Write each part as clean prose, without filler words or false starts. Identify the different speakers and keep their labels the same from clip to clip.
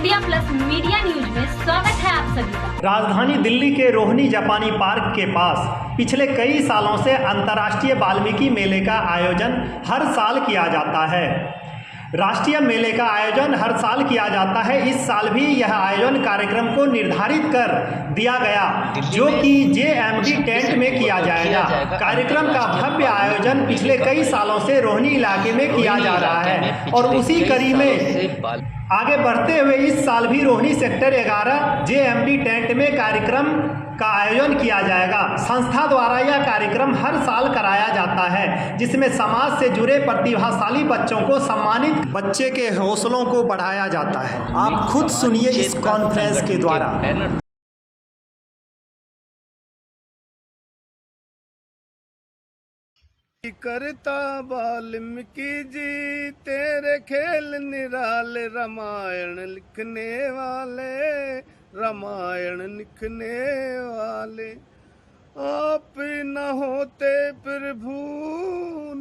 Speaker 1: India plus media news में स्वागत है आप सभी का।
Speaker 2: राजधानी दिल्ली के रोहिणी जापानी पार्क के पास पिछले कई सालों से अंतर्राष्ट्रीय वाल्मीकि मेले का आयोजन हर साल किया जाता है। राष्ट्रीय मेले का आयोजन हर साल किया जाता है। इस साल भी यह आयोजन कार्यक्रम को निर्धारित कर दिया गया जो कि JMD टेंट में किया जाएगा। कार्यक्रम का भव्य आयोजन पिछले कई सालों से रोहिणी इलाके में किया जा रहा है और उसी कड़ी में आगे बढ़ते हुए इस साल भी रोहिणी सेक्टर 11 JMD टेंट में कार्यक्रम का आयोजन किया जाएगा। संस्था द्वारा यह कार्यक्रम हर साल कराया जाता है जिसमें समाज से जुड़े प्रतिभाशाली बच्चों को सम्मानित, बच्चे के हौसलों को बढ़ाया जाता है। आप खुद सुनिए इस कॉन्फ्रेंस के द्वारा।
Speaker 3: करता वाल्मीकि जी तेरे खेल निराले, रामायण लिखने वाले, रामायण लिखने वाले। आप न होते प्रभु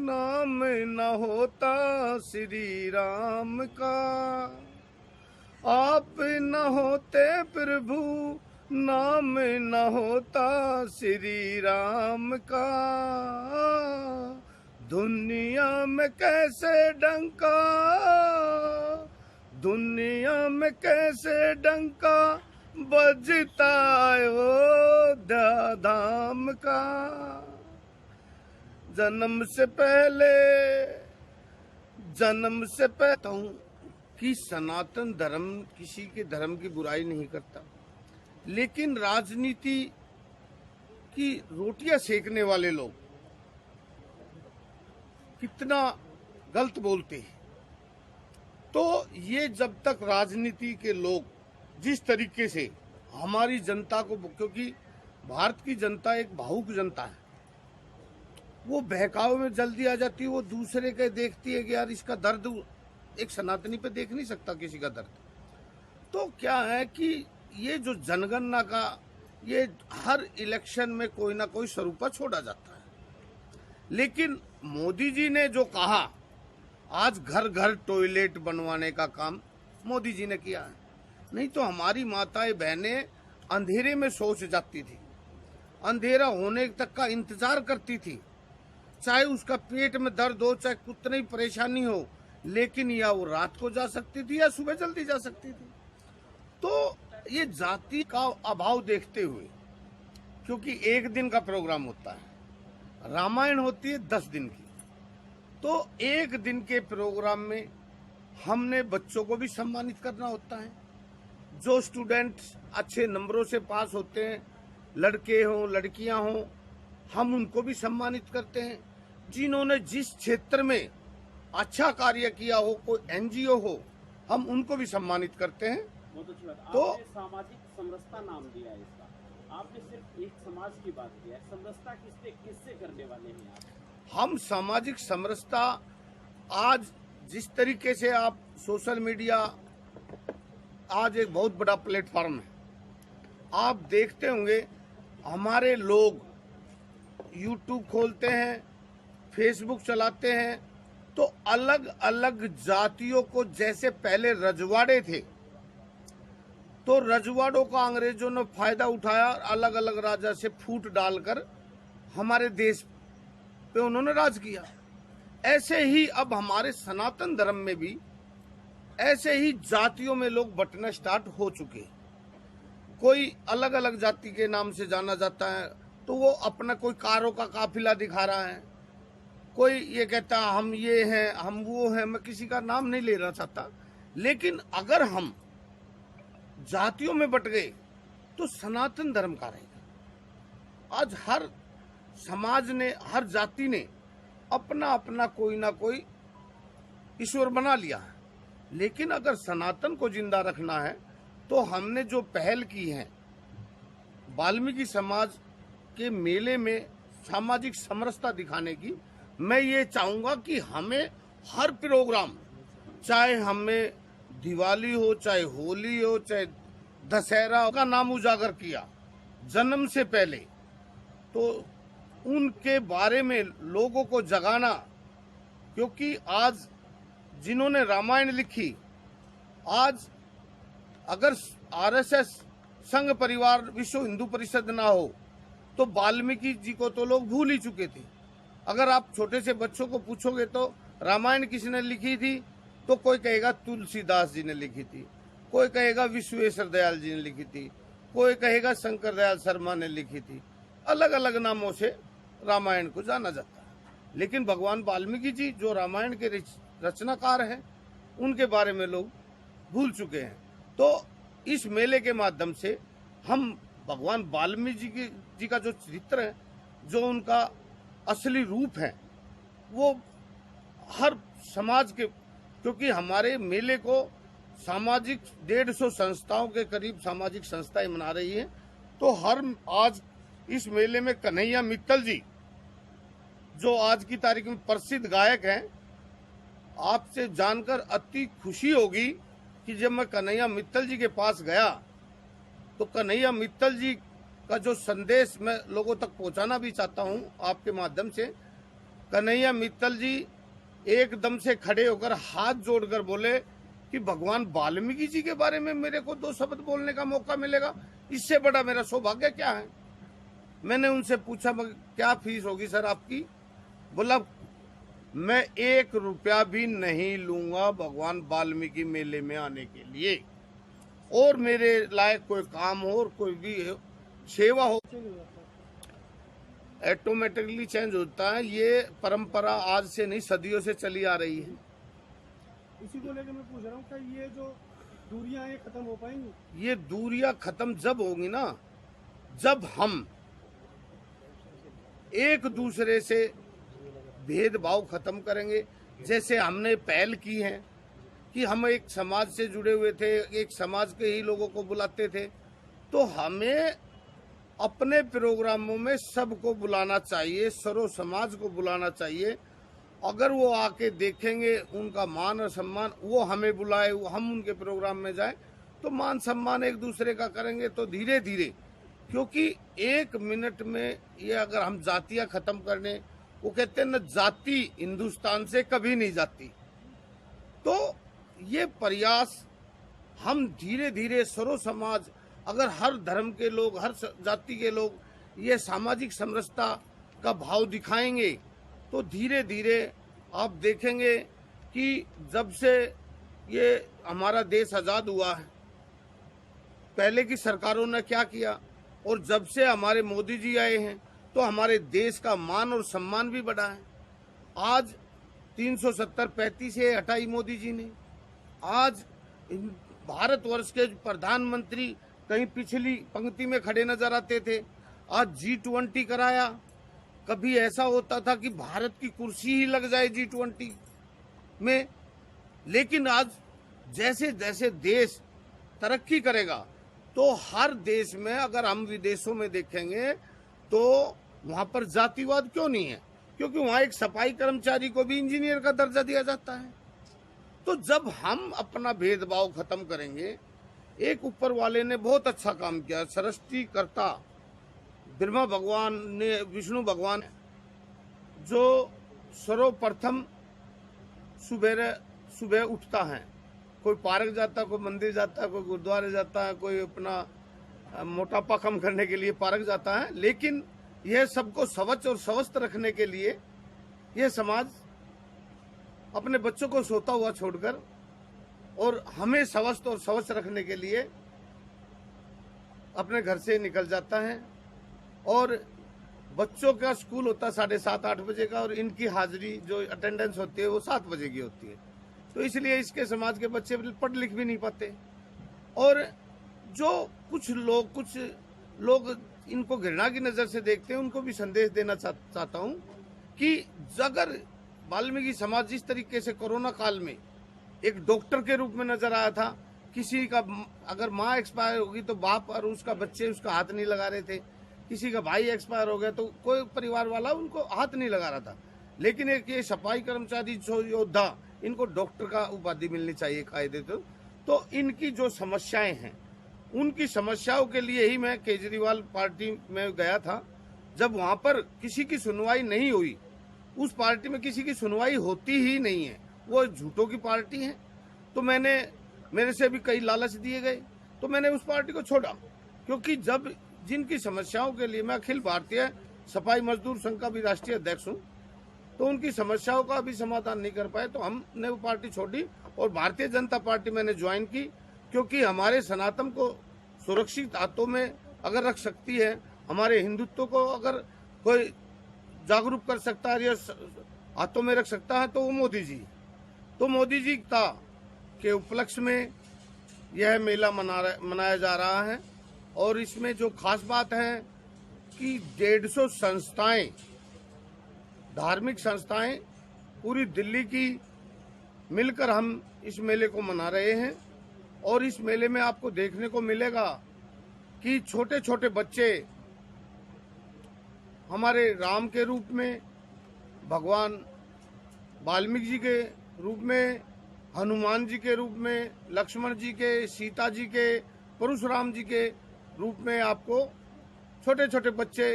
Speaker 3: नाम न होता श्री राम का, आप न होते प्रभु नाम न होता श्री राम का। दुनिया में कैसे डंका, दुनिया में कैसे डंका बजता अयोध्या धाम का। जन्म से पहले हूँ कि सनातन धर्म किसी के धर्म की बुराई नहीं करता, लेकिन राजनीति की रोटियां सेकने वाले लोग कितना गलत बोलते हैं। तो ये जब तक राजनीति के लोग जिस तरीके से हमारी जनता को, क्योंकि भारत की जनता एक भावुक जनता है, वो बहकावे में जल्दी आ जाती है। वो दूसरे के देखती है कि यार इसका दर्द एक सनातनी पे देख नहीं सकता किसी का दर्द। तो क्या है कि ये जो जनगणना का ये हर इलेक्शन में कोई ना कोई स्वरूपा छोड़ा जाता है, लेकिन मोदी जी ने जो कहा, आज घर घर टॉयलेट बनवाने का काम मोदी जी ने किया है। नहीं तो हमारी माताएं बहनें अंधेरे में सोच जाती थी, अंधेरा होने तक का इंतजार करती थी, चाहे उसका पेट में दर्द हो, चाहे कितनी परेशानी हो, लेकिन या वो रात को जा सकती थी या सुबह जल्दी जा सकती थी। तो ये जाति का अभाव देखते हुए, क्योंकि एक दिन का प्रोग्राम होता है, रामायण होती है 10 दिन की, तो एक दिन के प्रोग्राम में हमने बच्चों को भी सम्मानित करना होता है। जो स्टूडेंट अच्छे नंबरों से पास होते हैं, लड़के हों लड़कियां हों, हम उनको भी सम्मानित करते हैं। जिन्होंने जिस क्षेत्र में अच्छा कार्य किया हो, कोई NGO हो, हम उनको भी सम्मानित करते हैं।
Speaker 4: तो सामाजिक समरसता नाम दिया है इसका, आपने सिर्फ एक समाज की बात की है, समरसता किससे करने वाले हैं आप?
Speaker 3: हम सामाजिक समरसता आज जिस तरीके से आप सोशल मीडिया आज एक बहुत बड़ा प्लेटफॉर्म है, आप देखते होंगे हमारे लोग YouTube खोलते हैं, Facebook चलाते हैं, तो अलग अलग जातियों को, जैसे पहले रजवाड़े थे तो रजवाड़ों का अंग्रेजों ने फायदा उठाया, अलग अलग राजा से फूट डालकर हमारे देश पे उन्होंने राज किया। ऐसे ही अब हमारे सनातन धर्म में भी ऐसे ही जातियों में लोग बंटना स्टार्ट हो चुके। कोई अलग अलग जाति के नाम से जाना जाता है तो वो अपना कोई कारों का काफिला दिखा रहा है, कोई ये कहता है हम ये हैं हम वो हैं। मैं किसी का नाम नहीं लेना चाहता, लेकिन अगर हम जातियों में बट गए तो सनातन धर्म का रहेगा। आज हर समाज ने, हर जाति ने अपना अपना कोई ना कोई ईश्वर बना लिया है, लेकिन अगर सनातन को जिंदा रखना है तो हमने जो पहल की है वाल्मीकि समाज के मेले में सामाजिक समरसता दिखाने की, मैं ये चाहूंगा कि हमें हर प्रोग्राम, चाहे हमें दिवाली हो, चाहे होली हो, चाहे दशहरा का नाम उजागर किया जन्म से पहले, तो उनके बारे में लोगों को जगाना। क्योंकि आज जिन्होंने रामायण लिखी, आज अगर आरएसएस संघ परिवार विश्व हिंदू परिषद ना हो तो वाल्मीकि जी को तो लोग भूल ही चुके थे। अगर आप छोटे से बच्चों को पूछोगे तो रामायण किसने लिखी थी, तो कोई कहेगा तुलसीदास जी ने लिखी थी, कोई कहेगा विश्वेश्वर दयाल जी ने लिखी थी, कोई कहेगा शंकर दयाल शर्मा ने लिखी थी। अलग अलग नामों से रामायण को जाना जाता है, लेकिन भगवान वाल्मीकि जी जो रामायण के रचनाकार हैं उनके बारे में लोग भूल चुके हैं। तो इस मेले के माध्यम से हम भगवान वाल्मीकि जी का जो चरित्र है, जो उनका असली रूप है, वो हर समाज के, क्योंकि हमारे मेले को सामाजिक 150 संस्थाओं के करीब सामाजिक संस्थाएं मना रही है। तो आज इस मेले में कन्हैया मित्तल जी जो आज की तारीख में प्रसिद्ध गायक हैं, आपसे जानकर अति खुशी होगी कि जब मैं कन्हैया मित्तल जी के पास गया तो कन्हैया मित्तल जी का जो संदेश मैं लोगों तक पहुंचाना भी चाहता हूं आपके माध्यम से। कन्हैया मित्तल जी एकदम से खड़े होकर हाथ जोड़कर बोले कि भगवान वाल्मीकि जी के बारे में मेरे को 2 शब्द बोलने का मौका मिलेगा, इससे बड़ा मेरा सौभाग्य क्या है। मैंने उनसे पूछा क्या फीस होगी सर आपकी? बोला मैं 1 रुपया भी नहीं लूंगा भगवान वाल्मीकि मेले में आने के लिए, और मेरे लायक कोई काम हो और कोई भी सेवा हो ऑटोमेटिकली चेंज होता है। ये परंपरा आज से नहीं सदियों से चली आ रही है।
Speaker 5: इसी को लेकर मैं पूछ रहा हूँ क्या ये जो दूरियां ये खत्म हो पाएंगी?
Speaker 3: ये दूरियां खत्म जब होंगी ना, जब हम एक दूसरे से भेदभाव खत्म करेंगे। जैसे हमने पहल की है कि हम एक समाज से जुड़े हुए थे, एक समाज के ही लोगों को बुलाते थे, तो हमें अपने प्रोग्रामों में सबको बुलाना चाहिए, सर्व समाज को बुलाना चाहिए। अगर वो आके देखेंगे उनका मान और सम्मान, वो हमें बुलाए, वो हम उनके प्रोग्राम में जाएं, तो मान सम्मान एक दूसरे का करेंगे तो धीरे धीरे, क्योंकि 1 मिनट में ये अगर हम जातियां खत्म करने, वो कहते हैं न जाति हिंदुस्तान से कभी नहीं जाती, तो ये प्रयास हम धीरे धीरे सर्व समाज, अगर हर धर्म के लोग, हर जाति के लोग ये सामाजिक समरसता का भाव दिखाएंगे तो धीरे धीरे आप देखेंगे कि जब से ये हमारा देश आज़ाद हुआ है, पहले की सरकारों ने क्या किया, और जब से हमारे मोदी जी आए हैं तो हमारे देश का मान और सम्मान भी बढ़ा है। आज 370-35 ये हटाई मोदी जी ने। आज भारतवर्ष के प्रधानमंत्री कहीं पिछली पंक्ति में खड़े नजर आते थे, आज G20 कराया। कभी ऐसा होता था कि भारत की कुर्सी ही लग जाए G20 में, लेकिन आज जैसे जैसे देश तरक्की करेगा तो हर देश में, अगर हम विदेशों में देखेंगे तो वहां पर जातिवाद क्यों नहीं है, क्योंकि वहां एक सफाई कर्मचारी को भी इंजीनियर का दर्जा दिया जाता है। तो जब हम अपना भेदभाव खत्म करेंगे, एक ऊपर वाले ने बहुत अच्छा काम किया, सृष्टिकर्ता ब्रह्मा भगवान ने, विष्णु भगवान जो सर्वप्रथम सुबह उठता है, कोई पार्क जाता है, कोई मंदिर जाता है, कोई गुरुद्वारे जाता है, कोई अपना मोटापा कम करने के लिए पार्क जाता है, लेकिन यह सबको स्वच्छ और स्वस्थ रखने के लिए यह समाज अपने बच्चों को सोता हुआ छोड़कर और हमें स्वस्थ और स्वच्छ रखने के लिए अपने घर से निकल जाता है। और बच्चों का स्कूल होता है 7:30-8 बजे का, और इनकी हाजिरी जो अटेंडेंस होती है वो 7 बजे की होती है। तो इसलिए इसके समाज के बच्चे पढ़ लिख भी नहीं पाते। और जो कुछ लोग इनको घृणा की नज़र से देखते हैं, उनको भी संदेश देना चाहता हूँ कि अगर वाल्मीकि समाज जिस तरीके से कोरोना काल में एक डॉक्टर के रूप में नजर आया था, किसी का अगर माँ एक्सपायर होगी तो बाप और उसका बच्चे उसका हाथ नहीं लगा रहे थे, किसी का भाई एक्सपायर हो गया तो कोई परिवार वाला उनको हाथ नहीं लगा रहा था, लेकिन एक ये सफाई कर्मचारी जो योद्धा, इनको डॉक्टर का उपाधि मिलनी चाहिए कायदे तो इनकी जो समस्याएं हैं, उनकी समस्याओं के लिए ही मैं केजरीवाल पार्टी में गया था। जब वहां पर किसी की सुनवाई नहीं हुई, उस पार्टी में किसी की सुनवाई होती ही नहीं है, वो झूठों की पार्टी है। तो मेरे से भी कई लालच दिए गए तो मैंने उस पार्टी को छोड़ा। क्योंकि जब जिनकी समस्याओं के लिए, मैं अखिल भारतीय सफाई मजदूर संघ का भी राष्ट्रीय अध्यक्ष हूँ, तो उनकी समस्याओं का भी समाधान नहीं कर पाए तो हमने वो पार्टी छोड़ी और भारतीय जनता पार्टी मैंने ज्वाइन की। क्योंकि हमारे सनातन को सुरक्षित हाथों में अगर रख सकती है, हमारे हिंदुत्व को अगर कोई जागरूक कर सकता है या हाथों में रख सकता है तो वो मोदी जी। तो मोदी जी का के उपलक्ष्य में यह मेला मनाया जा रहा है। और इसमें जो खास बात है कि 150 संस्थाएं, धार्मिक संस्थाएं पूरी दिल्ली की मिलकर हम इस मेले को मना रहे हैं। और इस मेले में आपको देखने को मिलेगा कि छोटे छोटे बच्चे हमारे राम के रूप में, भगवान वाल्मीकि जी के रूप में, हनुमान जी के रूप में, लक्ष्मण जी के, सीता जी के, परशुराम जी के रूप में आपको छोटे छोटे बच्चे,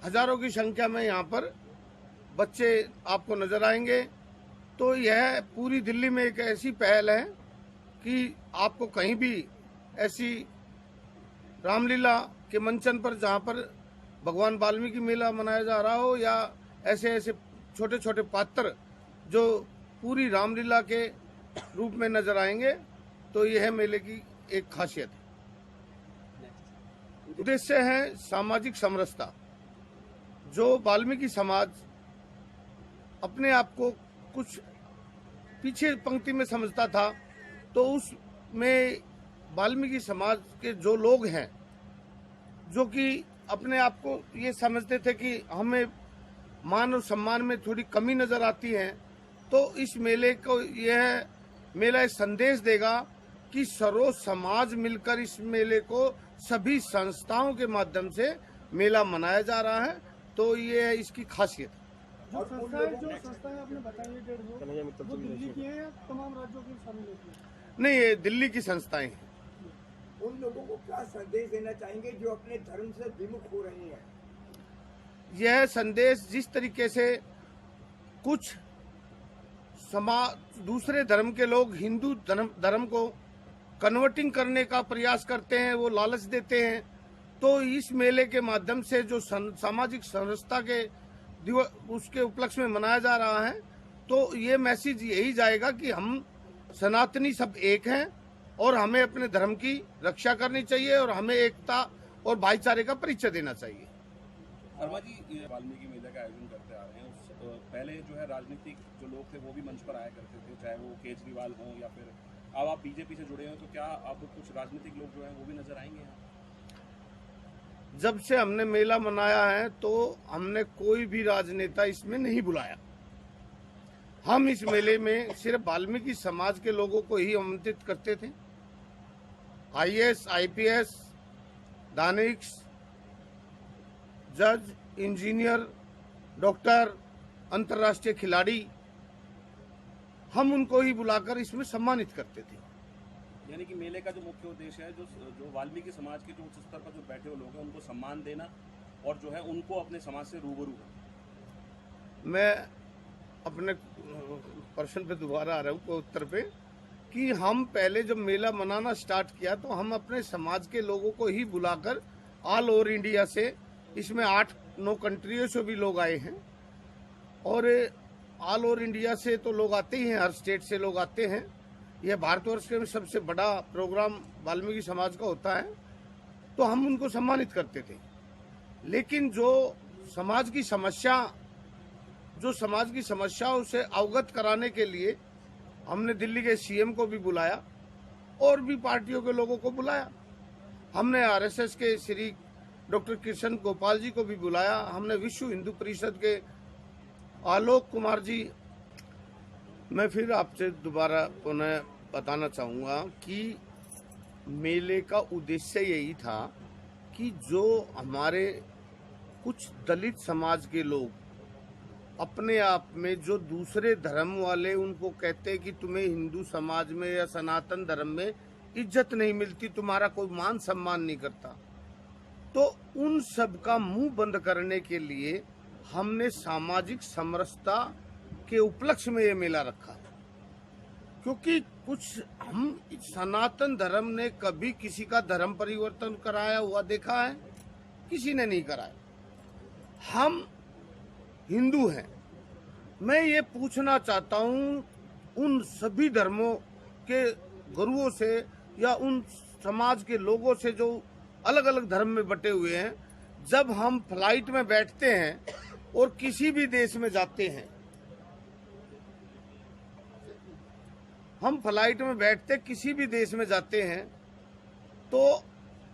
Speaker 3: हजारों की संख्या में यहाँ पर बच्चे आपको नजर आएंगे। तो यह पूरी दिल्ली में एक ऐसी पहल है कि आपको कहीं भी ऐसी रामलीला के मंचन पर जहाँ पर भगवान वाल्मीकि मेला मनाया जा रहा हो या ऐसे ऐसे छोटे छोटे पात्र जो पूरी रामलीला के रूप में नजर आएंगे, तो यह मेले की एक खासियत है। उद्देश्य है सामाजिक समरसता। जो वाल्मीकि समाज अपने आप को कुछ पीछे पंक्ति में समझता था, तो उसमें वाल्मीकि समाज के जो लोग हैं जो कि अपने आप को ये समझते थे कि हमें मान और सम्मान में थोड़ी कमी नजर आती है, तो इस मेले को यह मेला एक संदेश देगा कि सर्व समाज मिलकर इस मेले को सभी संस्थाओं के माध्यम से मेला मनाया जा रहा है। तो ये है इसकी खासियत।
Speaker 5: जो संस्थाएं आपने बताई है 150, वो दिल्ली की हैं या तमाम राज्यों की शामिल होती हैं?
Speaker 3: नहीं, ये दिल्ली की संस्थाएं हैं।
Speaker 6: उन लोगों को क्या संदेश देना चाहेंगे जो अपने धर्म से विमुख हो रहे हैं?
Speaker 3: यह संदेश जिस तरीके से कुछ दूसरे धर्म के लोग हिंदू धर्म को कन्वर्टिंग करने का प्रयास करते हैं, वो लालच देते हैं, तो इस मेले के माध्यम से जो सामाजिक समरसता के उसके उपलक्ष्य में मनाया जा रहा है, तो ये मैसेज यही जाएगा कि हम सनातनी सब एक हैं और हमें अपने धर्म की रक्षा करनी चाहिए और हमें एकता और भाईचारे का परिचय देना चाहिए।
Speaker 7: वर्मा जी, ये वाल्मीकि मेले का आयोजन करते आ रहे हैं। पहले जो है राजनीतिक जो लोग थे वो भी मंच पर आया करते थे, चाहे वो केजरीवाल हो या फिर अब आप बीजेपी से जुड़े हो, तो क्या अब कुछ राजनीतिक लोग जो हैं वो भी नजर आएंगे यहाँ?
Speaker 3: जब से हमने मेला मनाया है तो हमने कोई भी राजनेता इसमें नहीं बुलाया। हम इस मेले में सिर्फ वाल्मीकि समाज के लोगों को ही आमंत्रित करते थे। आईएएस, आईपीएस, दानिश, जज, इंजीनियर, डॉक्टर, अंतर्राष्ट्रीय खिलाड़ी, हम उनको ही बुलाकर इसमें सम्मानित करते थे।
Speaker 7: यानी कि मेले का जो मुख्य उद्देश्य है, जो वाल्मीकि समाज के जो उच्च स्तर पर जो बैठे हुए लोग हैं उनको सम्मान देना और जो है उनको अपने समाज से रूबरू करना।
Speaker 3: मैं अपने प्रश्न पे दोबारा आ रहा हूँ उत्तर पे कि हम पहले जब मेला मनाना स्टार्ट किया तो हम अपने समाज के लोगों को ही बुलाकर ऑल ओवर इंडिया से, इसमें 8-9 कंट्रियों से भी लोग आए हैं और ऑल ओवर इंडिया से तो लोग आते ही हैं, हर स्टेट से लोग आते हैं। यह भारतवर्ष के सबसे बड़ा प्रोग्राम वाल्मीकि समाज का होता है, तो हम उनको सम्मानित करते थे। लेकिन जो समाज की समस्याओं से अवगत कराने के लिए हमने दिल्ली के सीएम को भी बुलाया और भी पार्टियों के लोगों को बुलाया। हमने आरएसएस के श्री डॉक्टर कृष्ण गोपाल जी को भी बुलाया। हमने विश्व हिंदू परिषद के आलोक कुमार जी। मैं फिर आपसे दोबारा पुनः बताना चाहूँगा कि मेले का उद्देश्य यही था कि जो हमारे कुछ दलित समाज के लोग अपने आप में, जो दूसरे धर्म वाले उनको कहते हैं कि तुम्हें हिंदू समाज में या सनातन धर्म में इज्जत नहीं मिलती, तुम्हारा कोई मान सम्मान नहीं करता, तो उन सब का मुंह बंद करने के लिए हमने सामाजिक समरसता के उपलक्ष्य में ये मेला रखा। क्योंकि कुछ हम सनातन धर्म ने कभी किसी का धर्म परिवर्तन कराया हुआ देखा है? किसी ने नहीं कराया। हम हिंदू हैं। मैं ये पूछना चाहता हूँ उन सभी धर्मों के गुरुओं से या उन समाज के लोगों से जो अलग अलग धर्म में बटे हुए हैं, जब हम फ्लाइट में बैठते हैं और किसी भी देश में जाते हैं, हम फ्लाइट में बैठते किसी भी देश में जाते हैं तो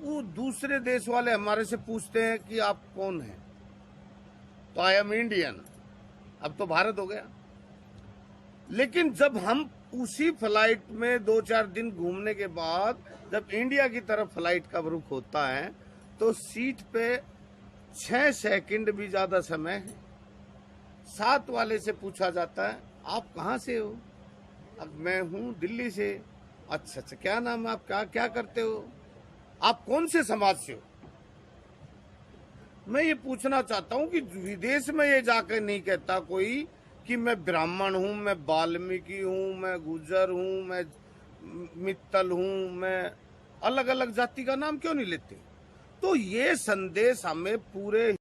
Speaker 3: वो दूसरे देश वाले हमारे से पूछते हैं कि आप कौन हैं? तो आई एम इंडियन। अब तो भारत हो गया। लेकिन जब हम उसी फ्लाइट में 2-4 दिन घूमने के बाद जब इंडिया की तरफ फ्लाइट का रुख होता है तो सीट पे 6 सेकंड भी ज्यादा समय है। साथ वाले से पूछा जाता है आप कहाँ से हो? अब मैं हूँ दिल्ली से। अच्छा, क्या नाम है आपका? क्या करते हो? आप कौन से समाज से हो? मैं ये पूछना चाहता हूँ कि विदेश में ये जाकर नहीं कहता कोई कि मैं ब्राह्मण हूँ, मैं वाल्मीकि हूँ, मैं गुर्जर हूँ, मैं मित्तल हूँ, मैं अलग अलग जाति का नाम क्यों नहीं लेते? तो ये संदेश हमें पूरे